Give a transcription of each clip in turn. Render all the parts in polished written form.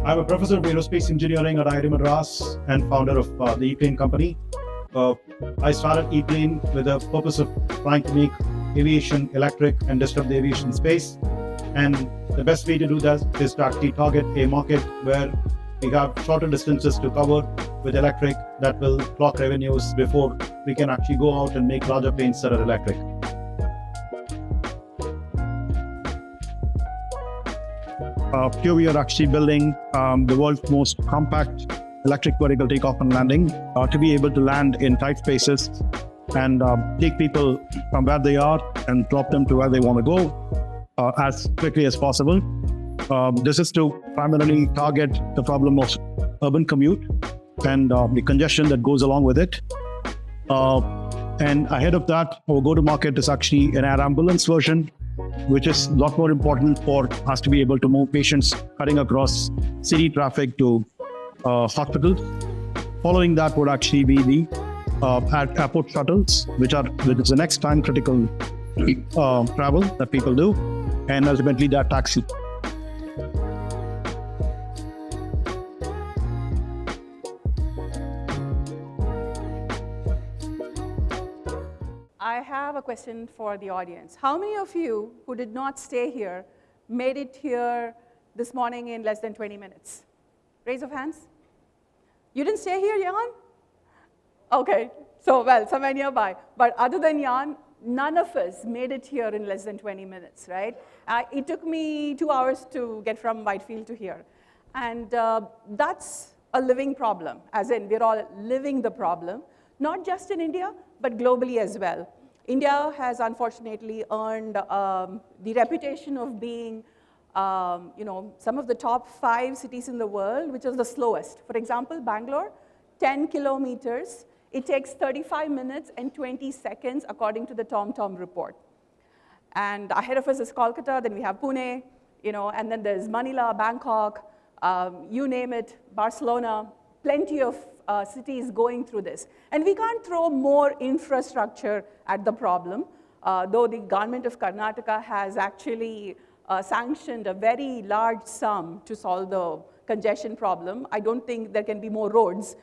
I'm a professor of aerospace engineering at IIT Madras and founder of the E-Plane company. I started E-Plane with the purpose of trying to make aviation electric and disrupt the aviation space. And the best way to do that is to actually target a market where we have shorter distances to cover with electric that will clock revenues before we can actually go out and make larger planes that are electric. Here we are actually building the world's most compact electric vertical takeoff and landing to be able to land in tight spaces and take people from where they are and drop them to where they want to go as quickly as possible. This is to primarily target the problem of urban commute and the congestion that goes along with it. And ahead of that, our go-to-market is actually an air ambulance version, which is a lot more important for us to be able to move patients cutting across city traffic to hospitals. Following that would actually be the airport shuttles, which is the next time critical travel that people do, and ultimately that taxi. I have a question for the audience. How many of you who did not stay here made it here this morning in less than 20 minutes? Raise of hands. You didn't stay here, Jan? Okay, so well, somewhere nearby. But other than Jan, none of us made it here in less than 20 minutes, right? It took me 2 hours to get from Whitefield to here. And that's a living problem, as in we're all living the problem, not just in India, but globally as well. India has unfortunately earned the reputation of being some of the top 5 cities in the world, which is the slowest. For example, Bangalore, 10 kilometers. It takes 35 minutes and 20 seconds, according to the TomTom report. And ahead of us is Kolkata, then we have Pune, and then there's Manila, Bangkok, you name it, Barcelona, plenty of cities going through this. And we can't throw more infrastructure at the problem, though the government of Karnataka has actually sanctioned a very large sum to solve the congestion problem. I don't think there can be more roads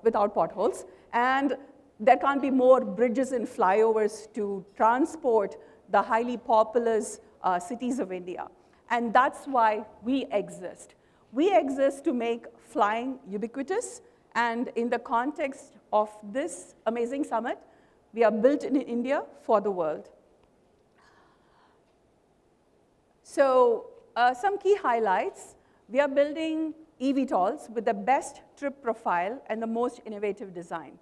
without potholes. And there can't be more bridges and flyovers to transport the highly populous cities of India. And that's why we exist. We exist to make flying ubiquitous. And in the context of this amazing summit, we are built in India for the world. So some key highlights. We are building eVTOLs with the best trip profile and the most innovative design.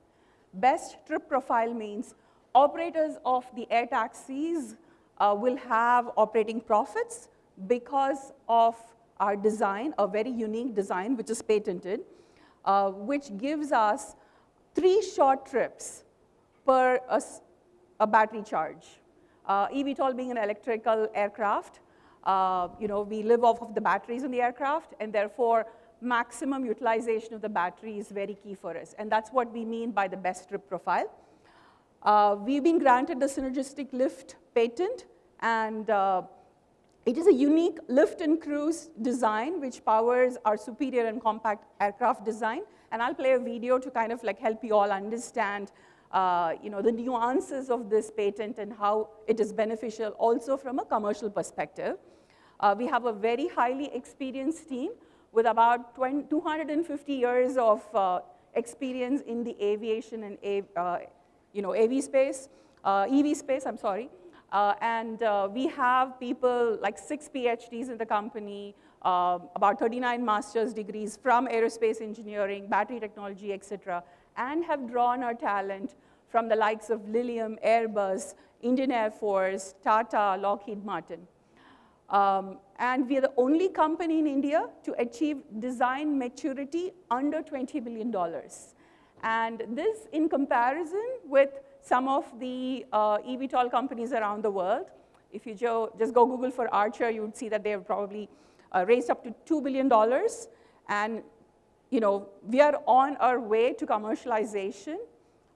Best trip profile means operators of the air taxis will have operating profits because of our design, a very unique design, which is patented, which gives us 3 short trips per a battery charge. eVTOL being an electrical aircraft, we live off of the batteries in the aircraft, and therefore maximum utilization of the battery is very key for us. And that's what we mean by the best trip profile. We've been granted the synergistic lift patent, and it is a unique lift and cruise design which powers our superior and compact aircraft design. And I'll play a video to kind of help you all understand the nuances of this patent and how it is beneficial also from a commercial perspective. We have a very highly experienced team with about 250 years of experience in the aviation and EV space, and we have people like 6 PhDs in the company, about 39 master's degrees from aerospace engineering, battery technology, et cetera, and have drawn our talent from the likes of Lilium, Airbus, Indian Air Force, Tata, Lockheed Martin. And we are the only company in India to achieve design maturity under $20 billion. And this in comparison with some of the eVTOL companies around the world. If you just go Google for Archer, you would see that they have probably raised up to $2 billion. And we are on our way to commercialization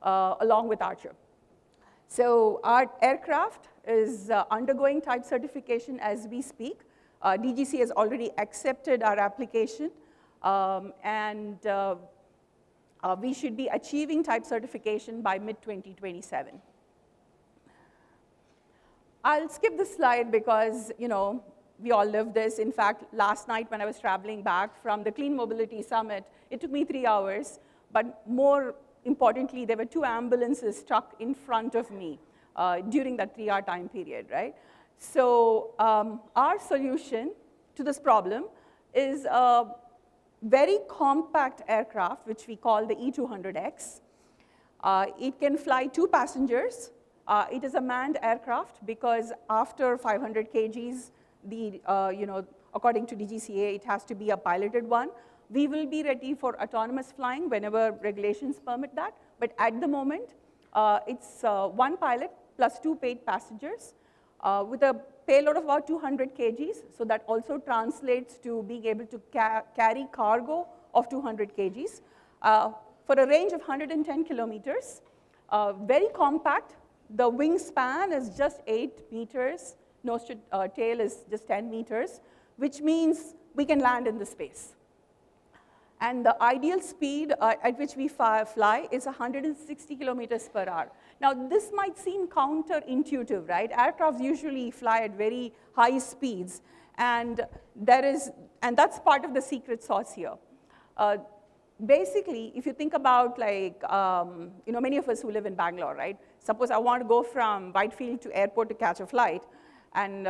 along with Archer. So our aircraft is undergoing type certification as we speak. DGC has already accepted our application, and we should be achieving type certification by mid-2027. I'll skip this slide because, we all live this. In fact, last night when I was traveling back from the Clean Mobility Summit, it took me 3 hours, but more importantly, there were 2 ambulances stuck in front of me during that 3-hour time period, right? So our solution to this problem is a very compact aircraft, which we call the E200X. It can fly 2 passengers. It is a manned aircraft because after 500 kgs, according to DGCA, it has to be a piloted one. We will be ready for autonomous flying whenever regulations permit that. But at the moment, it's 1 pilot plus 2 paid passengers with a payload of about 200 kgs. So that also translates to being able to carry cargo of 200 kgs for a range of 110 kilometers. Very compact. The wingspan is just 8 meters. Nose to tail is just 10 meters, which means we can land in the space. And the ideal speed at which we fly is 160 kilometers per hour. Now, this might seem counterintuitive, right? Aircrafts usually fly at very high speeds, and that's part of the secret sauce here. Basically, if you think about many of us who live in Bangalore, right? Suppose I want to go from Whitefield to airport to catch a flight, and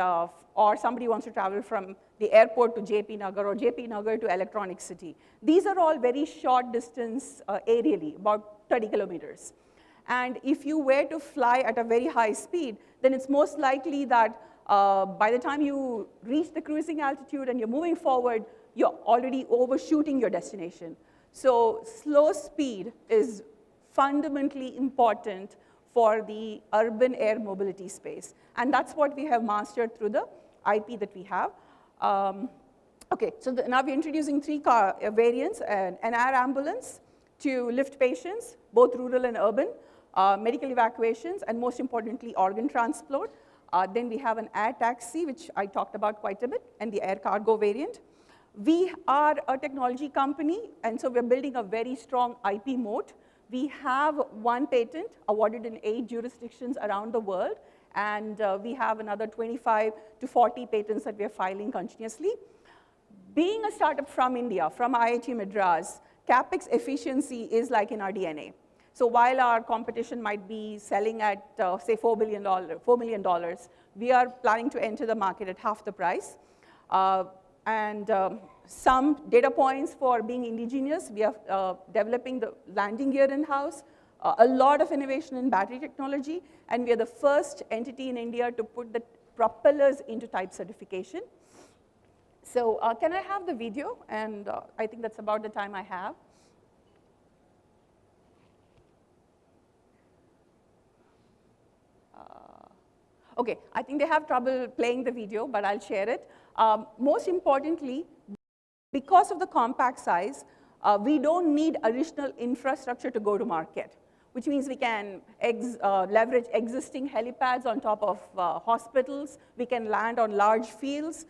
or somebody wants to travel from the airport to JP Nagar or JP Nagar to Electronic City. These are all very short distance aerially, about 30 kilometers. And if you were to fly at a very high speed, then it's most likely that by the time you reach the cruising altitude and you're moving forward, you're already overshooting your destination. So slow speed is fundamentally important for the urban air mobility space. And that's what we have mastered through the IP that we have. Okay, so now we're introducing 3 variants, an air ambulance to lift patients, both rural and urban, medical evacuations, and most importantly, organ transport. Then we have an air taxi, which I talked about quite a bit, and the air cargo variant. We are a technology company, and so we're building a very strong IP moat. We have 1 patent awarded in 8 jurisdictions around the world, and we have another 25 to 40 patents that we're filing continuously. Being a startup from India, from IIT Madras, CapEx efficiency is like in our DNA. So while our competition might be selling at, say, $4 million, we are planning to enter the market at half the price. Some data points for being indigenous, we are developing the landing gear in-house, a lot of innovation in battery technology, and we are the first entity in India to put the propellers into type certification. So can I have the video? And I think that's about the time I have. Okay, I think they have trouble playing the video, but I'll share it. Most importantly, because of the compact size, we don't need additional infrastructure to go to market, which means we can leverage existing helipads on top of hospitals. We can land on large fields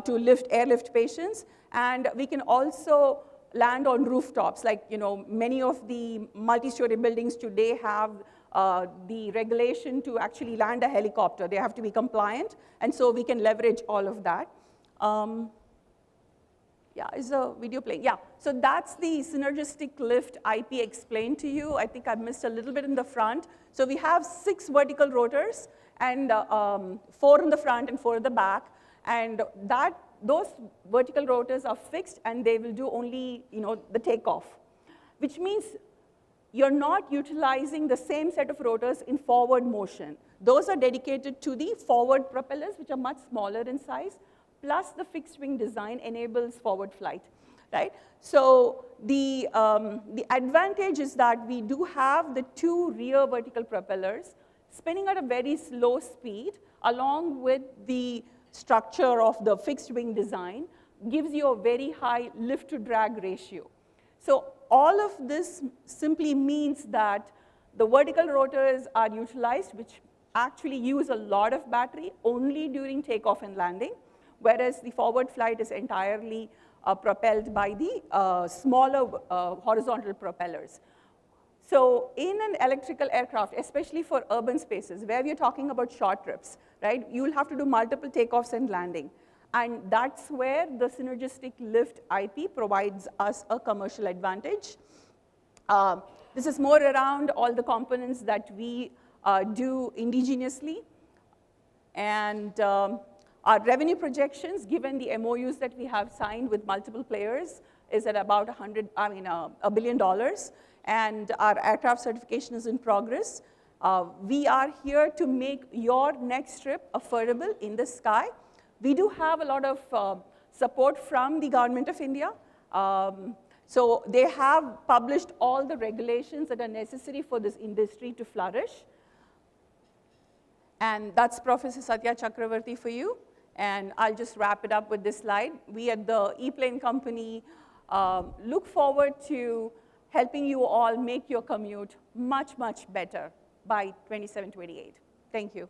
to airlift patients, and we can also land on rooftops. Like, many of the multi-story buildings today have the regulation to actually land a helicopter. They have to be compliant, and so we can leverage all of that. Yeah, is the video playing? Yeah, so that's the synergistic lift IP explained to you. I think I missed a little bit in the front. So we have 6 vertical rotors, and 4 in the front and 4 in the back. And those vertical rotors are fixed, and they will do only the takeoff, which means you're not utilizing the same set of rotors in forward motion. Those are dedicated to the forward propellers, which are much smaller in size, plus the fixed wing design enables forward flight. right? So the advantage is that we do have the 2 rear vertical propellers spinning at a very slow speed, along with the structure of the fixed wing design, gives you a very high lift to drag ratio. So all of this simply means that the vertical rotors are utilized, which actually use a lot of battery only during takeoff and landing, whereas the forward flight is entirely propelled by the smaller horizontal propellers. So in an electrical aircraft, especially for urban spaces, where we're talking about short trips, right, you'll have to do multiple takeoffs and landing. And that's where the synergistic lift IP provides us a commercial advantage. This is more around all the components that we do indigenously. And our revenue projections, given the MOUs that we have signed with multiple players, is at about $1 billion. And our aircraft certification is in progress. We are here to make your next trip affordable in the sky. We do have a lot of support from the government of India. So they have published all the regulations that are necessary for this industry to flourish. And that's Professor Satya Chakravarti for you. And I'll just wrap it up with this slide. We at the E-Plane Company look forward to helping you all make your commute much, much better by 27, 28. Thank you.